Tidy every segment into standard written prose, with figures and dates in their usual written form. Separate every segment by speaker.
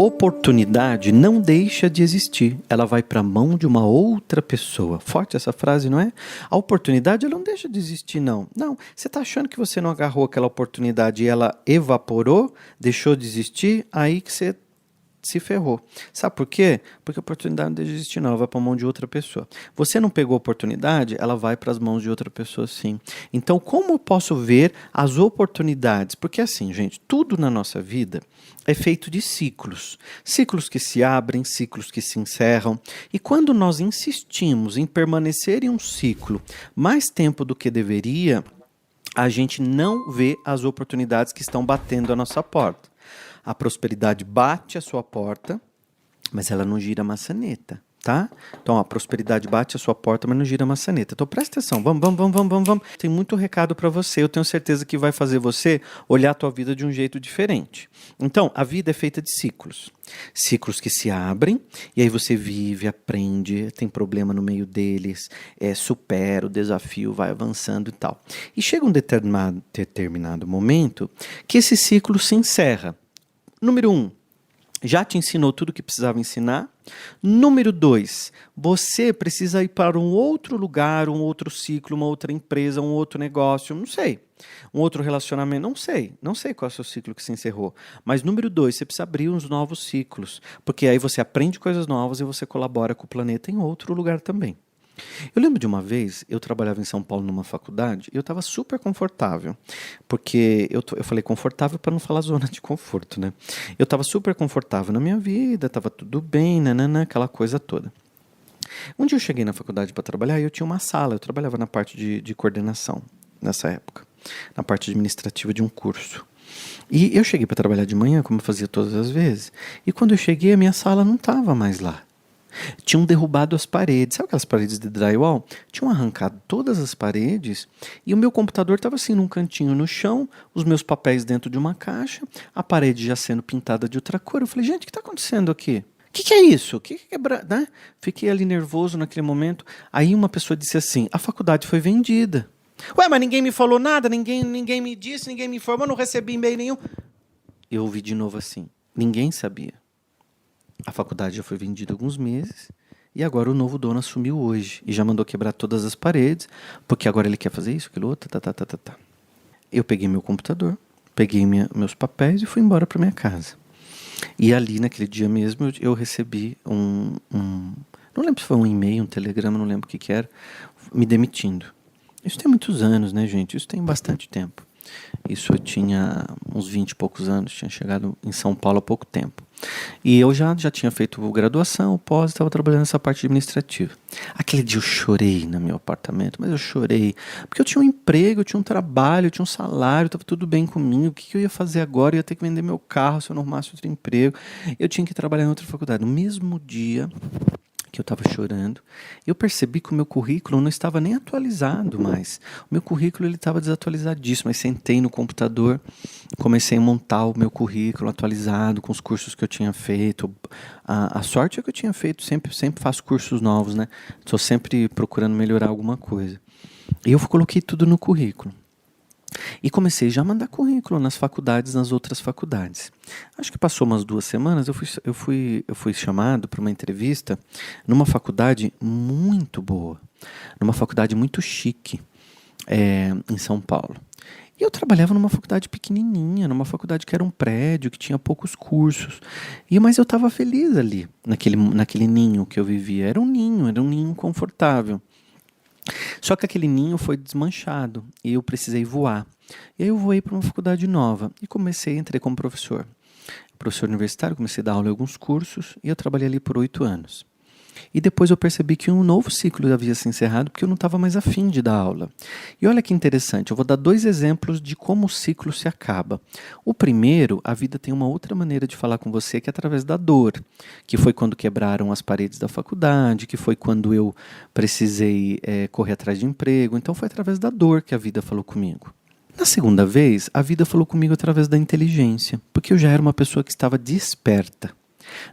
Speaker 1: Oportunidade não deixa de existir, ela vai para a mão de uma outra pessoa. Forte essa frase, não é? A oportunidade ela não deixa de existir, não. Não, você está achando que você não agarrou aquela oportunidade e ela evaporou, deixou de existir, aí que você se ferrou. Sabe por quê? Porque a oportunidade não deixa de existir, não. Ela vai para a mão de outra pessoa. Você não pegou a oportunidade, ela vai para as mãos de outra pessoa, sim. Então, como eu posso ver as oportunidades? Porque assim, gente, tudo na nossa vida é feito de ciclos. Ciclos que se abrem, ciclos que se encerram. E quando nós insistimos em permanecer em um ciclo mais tempo do que deveria, a gente não vê as oportunidades que estão batendo à nossa porta. A prosperidade bate a sua porta, mas ela não gira a maçaneta, tá? Então, a prosperidade bate a sua porta, mas não gira a maçaneta. Então, presta atenção. Vamos. Tem muito recado para você. Eu tenho certeza que vai fazer você olhar a tua vida de um jeito diferente. Então, a vida é feita de ciclos. Ciclos que se abrem, e aí você vive, aprende, tem problema no meio deles, supera o desafio, vai avançando e tal. E chega um determinado momento que esse ciclo se encerra. Número 1, já te ensinou tudo o que precisava ensinar. Número 2, você precisa ir para um outro lugar, um outro ciclo, uma outra empresa, um outro negócio, não sei. Um outro relacionamento, não sei qual é o seu ciclo que se encerrou. Mas número 2, você precisa abrir uns novos ciclos, porque aí você aprende coisas novas e você colabora com o planeta em outro lugar também. Eu lembro de uma vez, eu trabalhava em São Paulo numa faculdade e eu estava super confortável, porque eu falei confortável para não falar zona de conforto, né? Eu estava super confortável na minha vida, estava tudo bem, nanana, aquela coisa toda. Um dia eu cheguei na faculdade para trabalhar e eu tinha uma sala, eu trabalhava na parte de coordenação nessa época, na parte administrativa de um curso. E eu cheguei para trabalhar de manhã, como eu fazia todas as vezes, e quando eu cheguei a minha sala não estava mais lá. Tinham derrubado as paredes, sabe aquelas paredes de drywall? Tinham arrancado todas as paredes e o meu computador estava assim num cantinho no chão, os meus papéis dentro de uma caixa, a parede já sendo pintada de outra cor. Eu falei, gente, o que está acontecendo aqui? O que é isso? O que é quebrar? Né? Fiquei ali nervoso naquele momento. Aí uma pessoa disse assim, a faculdade foi vendida. Ué, mas ninguém me falou nada, ninguém me disse, ninguém me informou, não recebi e-mail nenhum. Eu ouvi de novo assim, ninguém sabia. A faculdade já foi vendida há alguns meses e agora o novo dono assumiu hoje e já mandou quebrar todas as paredes, porque agora ele quer fazer isso, aquilo outro, tá. Eu peguei meu computador, peguei meus papéis e fui embora para minha casa. E ali, naquele dia mesmo, eu recebi não lembro se foi um e-mail, um telegrama, não lembro o que era, me demitindo. Isso tem muitos anos, né, gente? Isso tem bastante tempo. Isso eu tinha uns 20 e poucos anos, tinha chegado em São Paulo há pouco tempo. E eu já tinha feito graduação, pós, estava trabalhando nessa parte administrativa. Aquele dia eu chorei no meu apartamento, mas eu chorei, porque eu tinha um emprego, eu tinha um trabalho, eu tinha um salário, estava tudo bem comigo, o que eu ia fazer agora? Eu ia ter que vender meu carro se eu não arrumasse outro emprego, eu tinha que trabalhar em outra faculdade. No mesmo dia que eu estava chorando, eu percebi que o meu currículo não estava nem atualizado mais. O meu currículo estava desatualizadíssimo. Aí sentei no computador, comecei a montar o meu currículo atualizado com os cursos que eu tinha feito. A sorte é que eu tinha feito, sempre faço cursos novos, né? Estou sempre procurando melhorar alguma coisa. E eu coloquei tudo no currículo. E comecei já a mandar currículo nas faculdades, nas outras faculdades. Acho que passou umas 2 semanas, eu fui chamado para uma entrevista numa faculdade muito boa, numa faculdade muito chique, em São Paulo. E eu trabalhava numa faculdade pequenininha, numa faculdade que era um prédio, que tinha poucos cursos. Mas eu estava feliz ali, naquele ninho que eu vivia. Era um ninho confortável. Só que aquele ninho foi desmanchado e eu precisei voar. E aí eu voei para uma faculdade nova e entrei como professor universitário, comecei a dar aula em alguns cursos e eu trabalhei ali por 8 anos. E depois eu percebi que um novo ciclo havia se encerrado porque eu não estava mais afim de dar aula. E olha que interessante, eu vou dar 2 exemplos de como o ciclo se acaba. O primeiro, a vida tem uma outra maneira de falar com você que é através da dor, que foi quando quebraram as paredes da faculdade, que foi quando eu precisei correr atrás de emprego. Então foi através da dor que a vida falou comigo. Na segunda vez, a vida falou comigo através da inteligência, porque eu já era uma pessoa que estava desperta.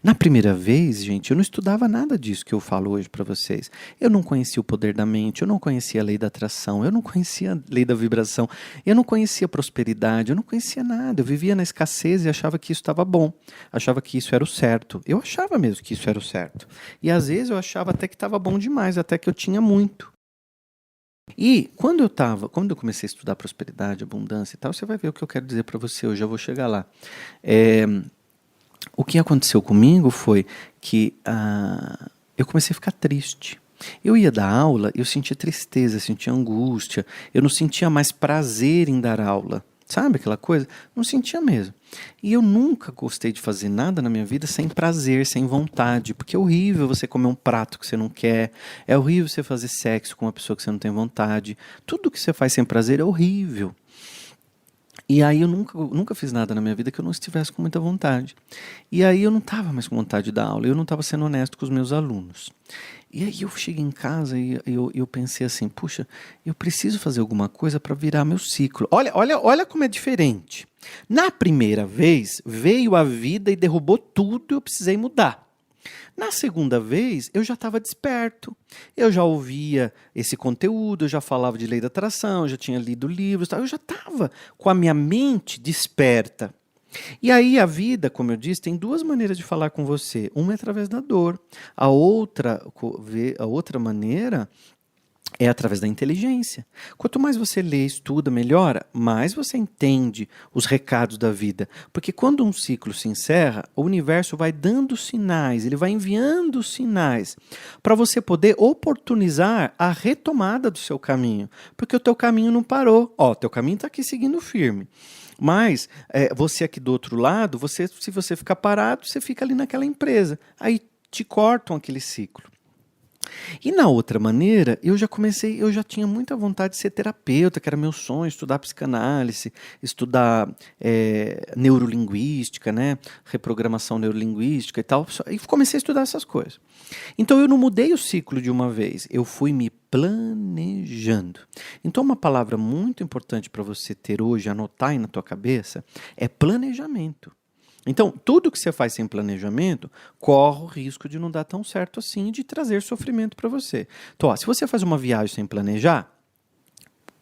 Speaker 1: Na primeira vez, gente, eu não estudava nada disso que eu falo hoje para vocês. Eu não conhecia o poder da mente, eu não conhecia a lei da atração, eu não conhecia a lei da vibração, eu não conhecia a prosperidade, eu não conhecia nada. Eu vivia na escassez e achava que isso estava bom, achava que isso era o certo. Eu achava mesmo que isso era o certo. E às vezes eu achava até que estava bom demais, até que eu tinha muito. E quando eu comecei a estudar prosperidade, abundância e tal, você vai ver o que eu quero dizer para você, eu já vou chegar lá. O que aconteceu comigo foi que eu comecei a ficar triste. Eu ia dar aula, eu sentia tristeza, sentia angústia, eu não sentia mais prazer em dar aula. Sabe aquela coisa? Não sentia mesmo. E eu nunca gostei de fazer nada na minha vida sem prazer, sem vontade, porque é horrível você comer um prato que você não quer, é horrível você fazer sexo com uma pessoa que você não tem vontade. Tudo que você faz sem prazer é horrível. E aí eu nunca fiz nada na minha vida que eu não estivesse com muita vontade. E aí eu não estava mais com vontade de dar aula, eu não estava sendo honesto com os meus alunos. E aí eu cheguei em casa e eu pensei assim, puxa, eu preciso fazer alguma coisa para virar meu ciclo. Olha como é diferente. Na primeira vez, veio a vida e derrubou tudo e eu precisei mudar. Na segunda vez, eu já estava desperto, eu já ouvia esse conteúdo, eu já falava de lei da atração, eu já tinha lido livros, eu já estava com a minha mente desperta. E aí a vida, como eu disse, tem duas maneiras de falar com você. Uma é através da dor, a outra maneira é através da inteligência. Quanto mais você lê, estuda, melhora, mais você entende os recados da vida. Porque quando um ciclo se encerra, o universo vai dando sinais, ele vai enviando sinais para você poder oportunizar a retomada do seu caminho. Porque o teu caminho não parou. Ó, teu caminho está aqui seguindo firme. Mas você aqui do outro lado, se você ficar parado, você fica ali naquela empresa. Aí te cortam aquele ciclo. E na outra maneira, eu já tinha muita vontade de ser terapeuta, que era meu sonho, estudar psicanálise, estudar neurolinguística, né? Reprogramação neurolinguística e tal. E comecei a estudar essas coisas. Então eu não mudei o ciclo de uma vez, eu fui me planejando. Então uma palavra muito importante para você ter hoje, anotar aí na tua cabeça, é planejamento. Então, tudo que você faz sem planejamento corre o risco de não dar tão certo assim e de trazer sofrimento para você. Então, se você faz uma viagem sem planejar,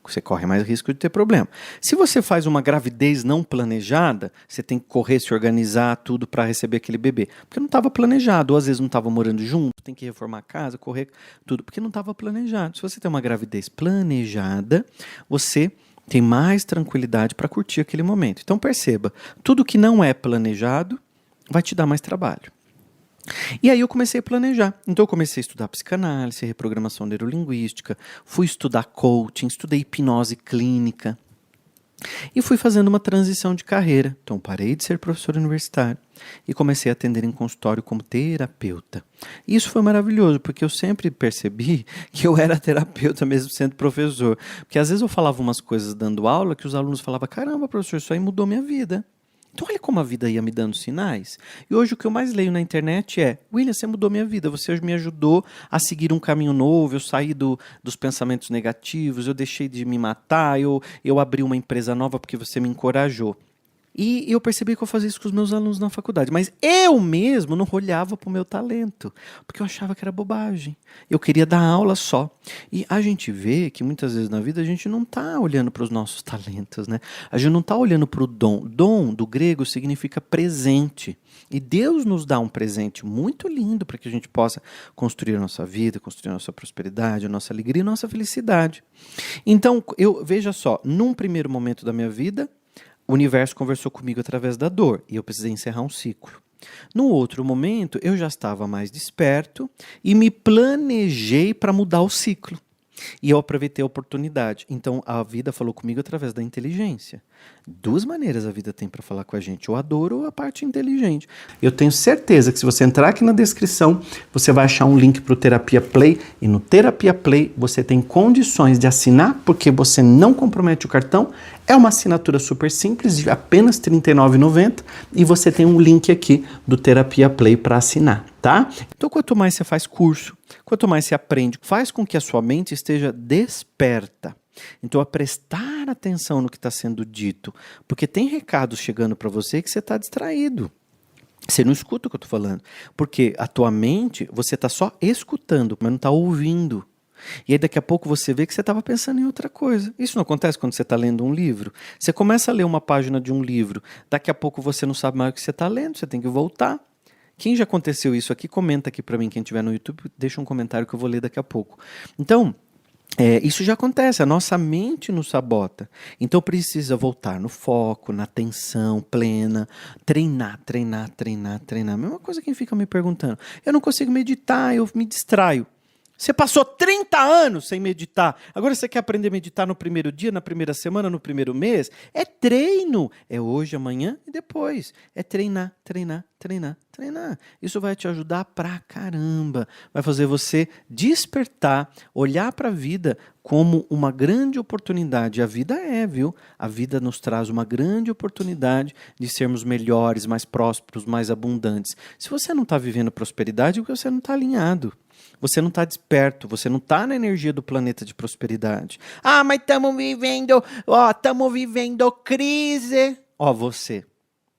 Speaker 1: você corre mais risco de ter problema. Se você faz uma gravidez não planejada, você tem que correr, se organizar tudo para receber aquele bebê. Porque não estava planejado, ou às vezes não estava morando junto, tem que reformar a casa, correr, tudo, porque não estava planejado. Se você tem uma gravidez planejada, você tem mais tranquilidade para curtir aquele momento. Então perceba, tudo que não é planejado vai te dar mais trabalho. E aí eu comecei a planejar. Então eu comecei a estudar psicanálise, reprogramação neurolinguística, fui estudar coaching, estudei hipnose clínica. E fui fazendo uma transição de carreira. Então parei de ser professor universitário e comecei a atender em consultório como terapeuta. E isso foi maravilhoso, porque eu sempre percebi que eu era terapeuta mesmo sendo professor. Porque às vezes eu falava umas coisas dando aula que os alunos falavam, caramba, professor, isso aí mudou minha vida. Então olha como a vida ia me dando sinais. E hoje o que eu mais leio na internet é, William, você mudou minha vida, você me ajudou a seguir um caminho novo, eu saí dos pensamentos negativos, eu deixei de me matar, eu abri uma empresa nova porque você me encorajou. E eu percebi que eu fazia isso com os meus alunos na faculdade. Mas eu mesmo não olhava para o meu talento, porque eu achava que era bobagem. Eu queria dar aula só. E a gente vê que muitas vezes na vida a gente não está olhando para os nossos talentos, né? A gente não está olhando para o dom. Dom, do grego, significa presente. E Deus nos dá um presente muito lindo para que a gente possa construir a nossa vida, construir a nossa prosperidade, a nossa alegria e a nossa felicidade. Então, veja só, num primeiro momento da minha vida, o universo conversou comigo através da dor e eu precisei encerrar um ciclo. No outro momento, eu já estava mais desperto e me planejei para mudar o ciclo. E eu aproveitei a oportunidade. Então, a vida falou comigo através da inteligência. Duas maneiras a vida tem para falar com a gente, ou a dor ou a parte inteligente. Eu tenho certeza que se você entrar aqui na descrição, você vai achar um link para o Terapia Play. E no Terapia Play você tem condições de assinar, porque você não compromete o cartão. É uma assinatura super simples, de apenas R$ 39,90. E você tem um link aqui do Terapia Play para assinar, tá? Então, quanto mais você faz curso, quanto mais você aprende, faz com que a sua mente esteja desperta. Então, a prestar atenção no que está sendo dito, porque tem recados chegando para você que você está distraído. Você não escuta o que eu tô falando. Porque a tua mente, você tá só escutando, mas não tá ouvindo. E aí daqui a pouco você vê que você estava pensando em outra coisa. Isso não acontece quando você está lendo um livro? Você começa a ler uma página de um livro, daqui a pouco você não sabe mais o que você está lendo, você tem que voltar. Quem já aconteceu isso aqui, comenta aqui para mim, quem estiver no YouTube, deixa um comentário que eu vou ler daqui a pouco. Então, isso já acontece, a nossa mente nos sabota. Então precisa voltar no foco, na atenção plena, treinar, treinar, treinar, treinar. Mesma coisa quem fica me perguntando. Eu não consigo meditar, eu me distraio. Você passou 30 anos sem meditar. Agora você quer aprender a meditar no primeiro dia, na primeira semana, no primeiro mês? É treino. É hoje, amanhã e depois. É treinar, treinar, treinar, treinar. Isso vai te ajudar pra caramba. Vai fazer você despertar, olhar para a vida como uma grande oportunidade. A vida é, viu? A vida nos traz uma grande oportunidade de sermos melhores, mais prósperos, mais abundantes. Se você não está vivendo prosperidade, é porque você não está alinhado. Você não está desperto, você não está na energia do planeta de prosperidade. Ah, mas estamos vivendo crise.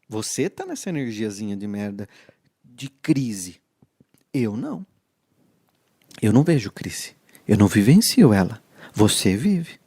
Speaker 1: Você está nessa energiazinha de merda, de crise. Eu não. Eu não vejo crise. Eu não vivencio ela. Você vive.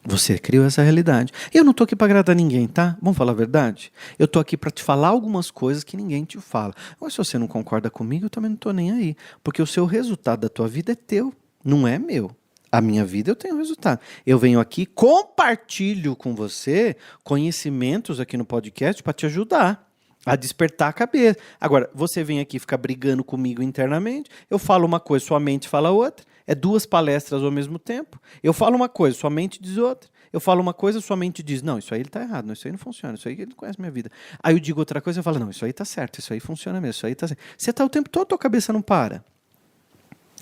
Speaker 1: Você criou essa realidade. Eu não tô aqui para agradar ninguém, tá? Vamos falar a verdade? Eu tô aqui para te falar algumas coisas que ninguém te fala. Mas se você não concorda comigo, eu também não tô nem aí. Porque o seu resultado da tua vida é teu, não é meu. A minha vida eu tenho resultado. Eu venho aqui, compartilho com você conhecimentos aqui no podcast para te ajudar a despertar a cabeça. Agora, você vem aqui ficar brigando comigo internamente, eu falo uma coisa, sua mente fala outra. É 2 palestras ao mesmo tempo. Eu falo uma coisa, sua mente diz outra. Eu falo uma coisa, sua mente diz, não, isso aí ele tá errado, não, isso aí não funciona, isso aí ele não conhece minha vida. Aí eu digo outra coisa, eu falo, não, isso aí tá certo, isso aí funciona mesmo, isso aí tá certo. Você tá o tempo todo, tua cabeça não para.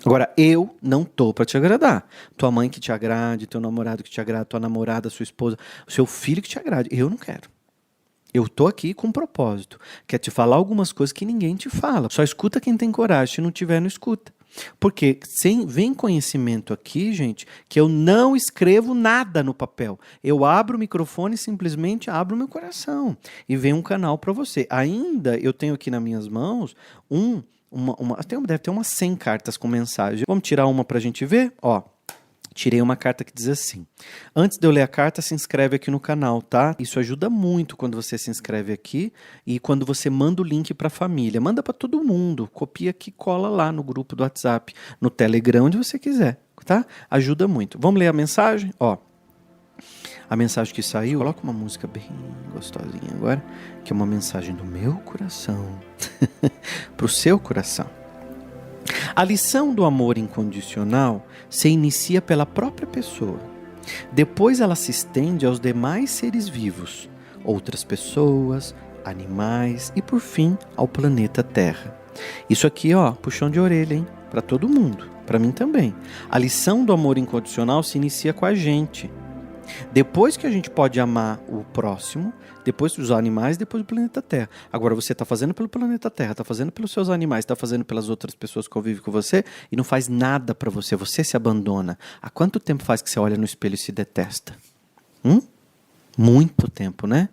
Speaker 1: Agora, eu não tô para te agradar. Tua mãe que te agrade, teu namorado que te agrade, tua namorada, sua esposa, seu filho que te agrade. Eu não quero. Eu tô aqui com um propósito, que é te falar algumas coisas que ninguém te fala. Só escuta quem tem coragem, se não tiver, não escuta. Porque vem conhecimento aqui, gente, que eu não escrevo nada no papel. Eu abro o microfone e simplesmente abro meu coração. E vem um canal para você. Ainda eu tenho aqui nas minhas mãos deve ter umas 100 cartas com mensagem. Vamos tirar uma pra gente ver? Ó. Tirei uma carta que diz assim: antes de eu ler a carta, se inscreve aqui no canal, tá? Isso ajuda muito quando você se inscreve aqui e quando você manda o link para a família. Manda para todo mundo, copia aqui, cola lá no grupo do WhatsApp, no Telegram, onde você quiser, tá? Ajuda muito. Vamos ler a mensagem? Ó, a mensagem que saiu, coloca uma música bem gostosinha agora, que é uma mensagem do meu coração pro seu coração. A lição do amor incondicional se inicia pela própria pessoa. Depois ela se estende aos demais seres vivos, outras pessoas, animais e, por fim, ao planeta Terra. Isso aqui, ó, puxão de orelha, hein? Para todo mundo, para mim também. A lição do amor incondicional se inicia com a gente. Depois que a gente pode amar o próximo, depois dos animais, depois do planeta Terra. Agora você está fazendo pelo planeta Terra, está fazendo pelos seus animais, está fazendo pelas outras pessoas que convivem com você e não faz nada para você, você se abandona. Há quanto tempo faz que você olha no espelho e se detesta? Muito tempo, né?